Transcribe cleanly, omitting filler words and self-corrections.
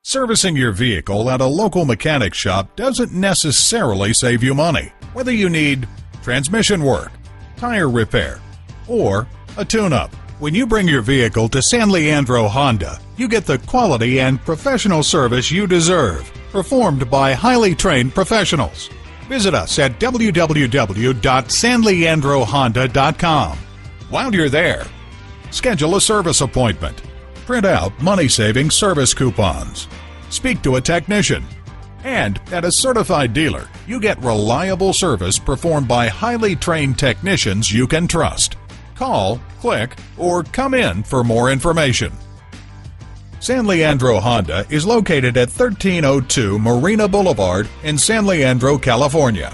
Servicing your vehicle at a local mechanic shop doesn't necessarily save you money. Whether you need transmission work, tire repair, or a tune-up, when you bring your vehicle to San Leandro Honda, you get the quality and professional service you deserve, performed by highly trained professionals. Visit us at www.sanleandrohonda.com. While you're there, schedule a service appointment. Print out money-saving service coupons. Speak to a technician. And at a certified dealer, you get reliable service performed by highly trained technicians you can trust. Call, click, or come in for more information. San Leandro Honda is located at 1302 Marina Boulevard in San Leandro, California.